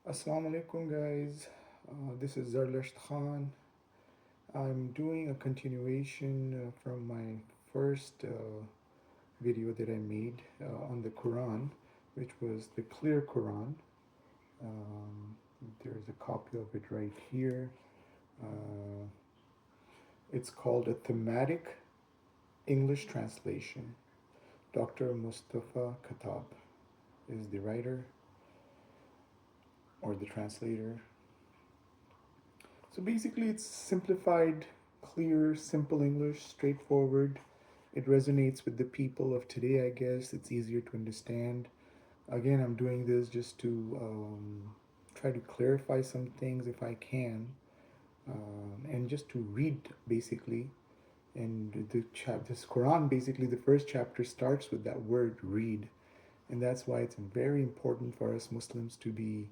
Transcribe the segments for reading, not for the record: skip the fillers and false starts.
Assalamu alaikum, guys. This is Zarlasht Khan. I'm doing a continuation from my first video that I made on the Quran, which was the clear Quran. Um, there's a copy of it right here. Uh, it's called a thematic English translation. Dr. Mustafa Khattab is the writer or the translator. So basically, it's simplified, clear, simple English, straightforward. It resonates with the people of today, I guess. It's easier to understand. Again, I'm doing this just to try to clarify some things if I can, and just to read basically. And this Quran, basically, the first chapter starts with that word read, and that's why it's very important for us Muslims to be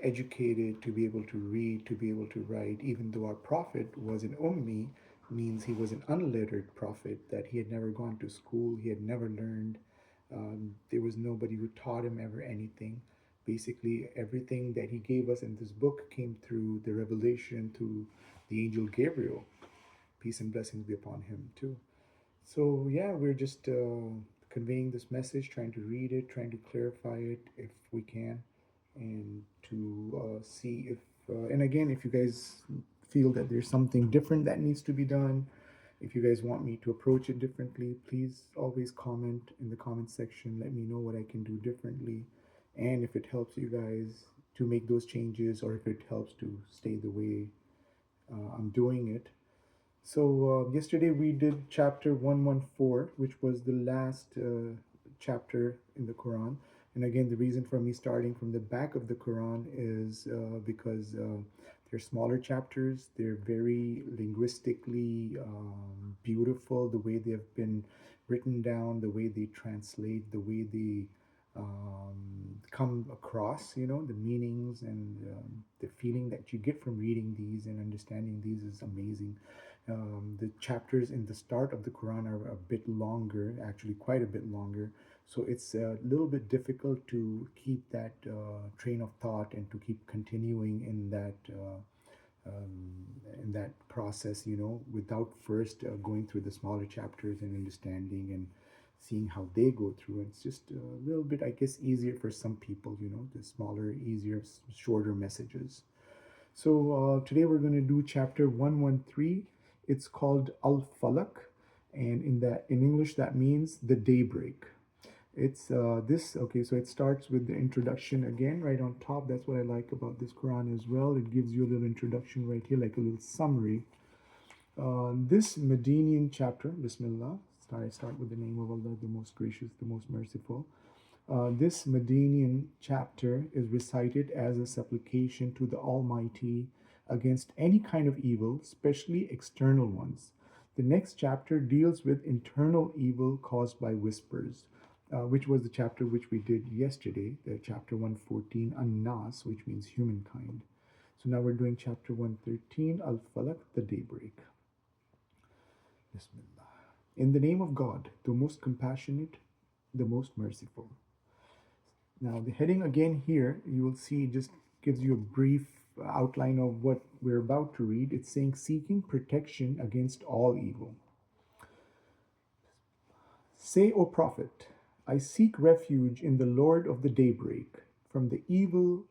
educated, to be able to read, to be able to write. Even though our prophet was an ummi, means he was an unlettered prophet, that he had never gone to school, he had never learned. There was nobody who taught him ever anything. Basically, everything that he gave us in this book came through the revelation through the angel Gabriel. Peace and blessings be upon him too. So yeah, we're just conveying this message, trying to read it, trying to clarify it if we can, and to see if. And again, if you guys feel that there's something different that needs to be done, if you guys want me to approach it differently, please always comment in the comment section. Let me know what I can do differently, and if it helps you guys to make those changes, or if it helps to stay the way I'm doing it. So, yesterday we did chapter 114, which was the last chapter in the Quran. And again, the reason for me starting from the back of the Quran is because they're smaller chapters. They're very linguistically beautiful, the way they have been written down, the way they translate, the way they come across, the meanings and the feeling that you get from reading these and understanding these is amazing. The chapters in the start of the Quran are a bit longer, actually quite a bit longer. So it's a little bit difficult to keep that train of thought and to keep continuing in that process, without first going through the smaller chapters and understanding and seeing how they go through. It's just a little bit, I guess, easier for some people, the smaller, easier, shorter messages. So today we're going to do chapter 113. It's called Al Falak, and in English that means the daybreak. It's this okay. So it starts with the introduction again, right on top. That's what I like about this Quran as well. It gives you a little introduction right here, like a little summary. This Medinian chapter, Bismillah. Start with the name of Allah, the most gracious, the most merciful. This Medinian chapter is recited as a supplication to the Almighty against any kind of evil, especially external ones. The next chapter deals with internal evil caused by whispers, which was the chapter which we did yesterday, the chapter 114, An-Nas, which means humankind. So now we're doing chapter 113, Al-Falaq, the daybreak. Bismillah. In the name of God, the most compassionate, the most merciful. Now, the heading again here, you will see it just gives you a brief outline of what we're about to read. It's saying, seeking protection against all evil. Say, O Prophet, I seek refuge in the Lord of the daybreak from the evil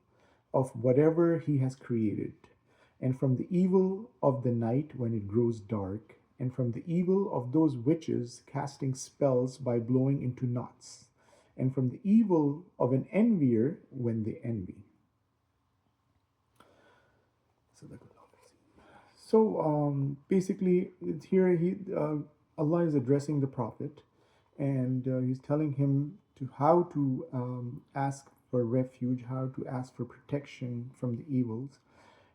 of whatever he has created, and from the evil of the night when it grows dark, and from the evil of those witches casting spells by blowing into knots, and from the evil of an envier when they envy. So basically, here Allah is addressing the Prophet, and he's telling him to how to ask for refuge, how to ask for protection from the evils.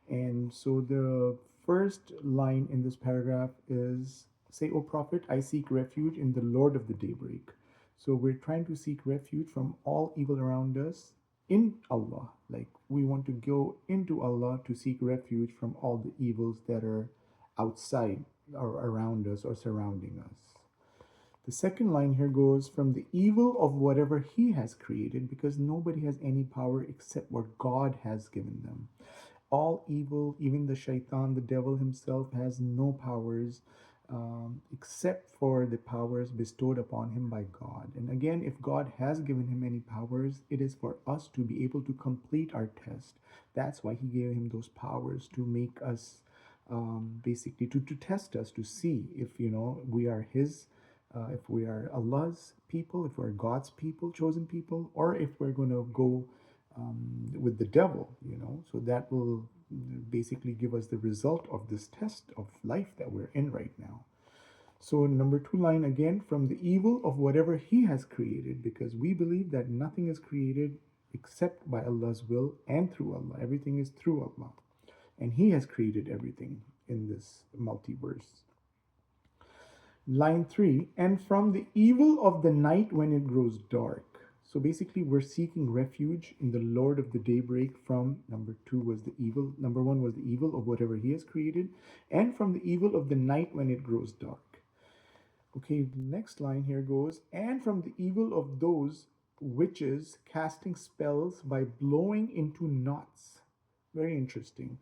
And so the first line in this paragraph is, say, O Prophet, I seek refuge in the Lord of the daybreak. So we're trying to seek refuge from all evil around us in Allah. Like we want to go into Allah to seek refuge from all the evils that are outside or around us or surrounding us. The second line here goes from the evil of whatever he has created, because nobody has any power except what God has given them. All evil, even the shaitan, the devil himself, has no powers except for the powers bestowed upon him by God. And again, if God has given him any powers, it is for us to be able to complete our test. That's why he gave him those powers, to make us basically to test us, to see if we are his, if we are Allah's people, if we're God's people, chosen people, or if we're going to go with the devil. So that will basically give us the result of this test of life that we're in right now. So number 2 line again, from the evil of whatever he has created, because we believe that nothing is created except by Allah's will and through Allah. Everything is through Allah, and he has created everything in this multiverse. Line 3, and from the evil of the night when it grows dark. So basically, we're seeking refuge in the Lord of the daybreak from number 2 was the evil. Number 1 was the evil of whatever he has created, and from the evil of the night when it grows dark. Okay, next line here goes, and from the evil of those witches casting spells by blowing into knots. Very interesting.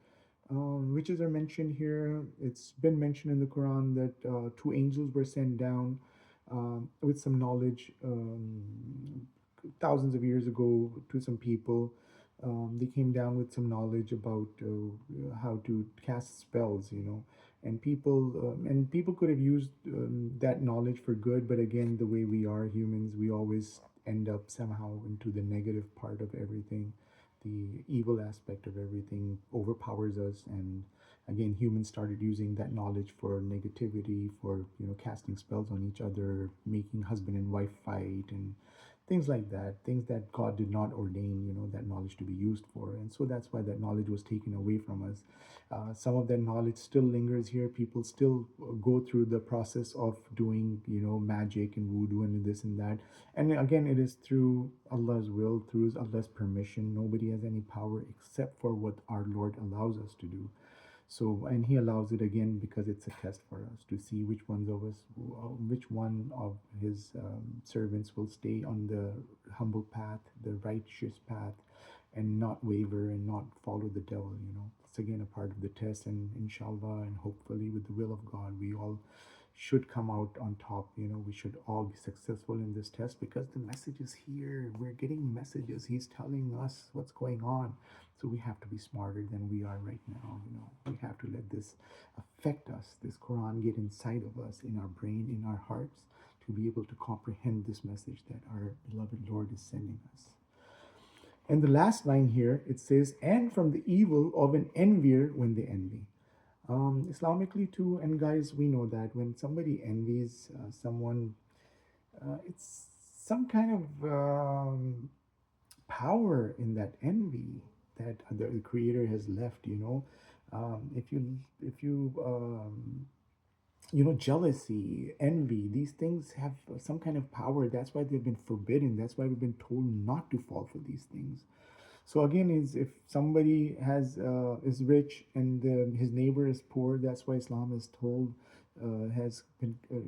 Witches are mentioned here. It's been mentioned in the Quran that 2 angels were sent down with some knowledge thousands of years ago to some people. They came down with some knowledge about how to cast spells, and people could have used that knowledge for good. But again, the way we are humans, we always end up somehow into the negative part of everything. The evil aspect of everything overpowers us, and again, humans started using that knowledge for negativity, for casting spells on each other, making husband and wife fight, and things like that, things that God did not ordain that knowledge to be used for. And so that's why that knowledge was taken away from us. Some of that knowledge still lingers here. People still go through the process of doing magic and voodoo and this and that. And again, it is through Allah's will, through Allah's permission. Nobody has any power except for what our Lord allows us to do. So, and he allows it again because it's a test for us to see which one of his servants will stay on the humble path, the righteous path, and not waver and not follow the devil. It's again a part of the test, and inshallah, and hopefully with the will of God, we all should come out on top. We should all be successful in this test, because the message is here. We're getting messages. He's telling us what's going on. So we have to be smarter than we are right now. We have to let this affect us, this Quran get inside of us, in our brain, in our hearts, to be able to comprehend this message that our beloved Lord is sending us. And the last line here, it says, and from the evil of an envier when they envy. Islamically too, and guys, we know that when somebody envies someone, it's some kind of power in that envy that the creator has left. If you jealousy, envy, these things have some kind of power. That's why they've been forbidden. That's why we've been told not to fall for these things. So again, is if somebody is rich and his neighbor is poor, that's why Islam is told,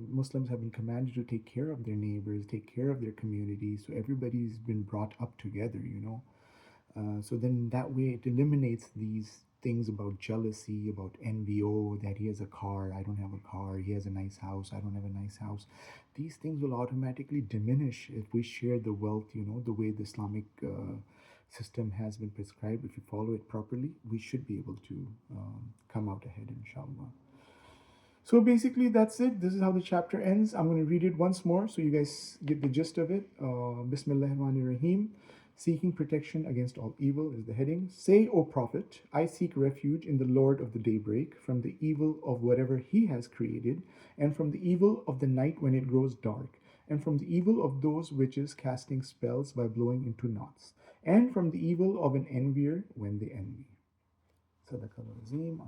Muslims have been commanded to take care of their neighbors, take care of their community. So everybody's been brought up together. So then that way it eliminates these things about jealousy, about envy. Oh, that he has a car, I don't have a car. He has a nice house, I don't have a nice house. These things will automatically diminish if we share the wealth, the way the Islamic system has been prescribed. If you follow it properly, we should be able to come out ahead, inshallah. So basically, that's it. This is how the chapter ends. I'm going to read it once more so you guys get the gist of it. Bismillahirrahmanirrahim. Seeking protection against all evil is the heading. Say, O Prophet, I seek refuge in the Lord of the daybreak from the evil of whatever he has created, and from the evil of the night when it grows dark, and from the evil of those witches casting spells by blowing into knots, and from the evil of an envier when they envy. Sadaqallahu Azim.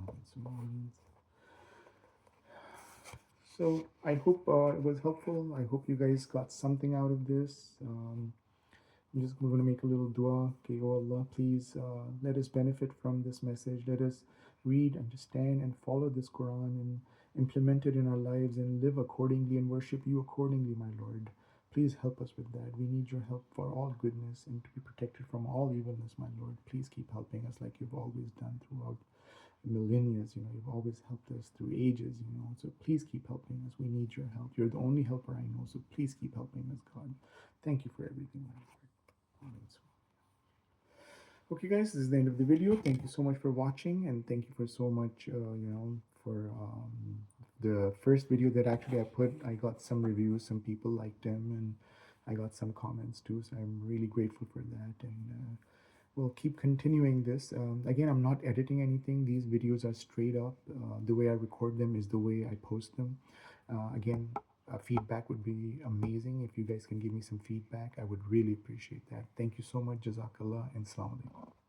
So I hope it was helpful. I hope you guys got something out of this. We're going to make a little dua. Okay, oh Allah, please let us benefit from this message. Let us read, understand, and follow this Quran, implement it in our lives and live accordingly and worship you accordingly, my Lord. Please help us with that. We need your help for all goodness and to be protected from all evilness, my Lord. Please keep helping us like you've always done throughout millennia. You've always helped us through ages. So please keep helping us. We need your help. You're the only helper I know. So please keep helping us, God. Thank you for everything, my Lord. Okay, guys, this is the end of the video. Thank you so much for watching, and thank you for so much, for the first video that actually I put. I got some reviews, some people liked them, and I got some comments too. So I'm really grateful for that, and we'll keep continuing this. Again, I'm not editing anything. These videos are straight up. The way I record them is the way I post them. Again, feedback would be amazing. If you guys can give me some feedback, I would really appreciate that. Thank you so much. Jazakallah and Assalamu alaikum.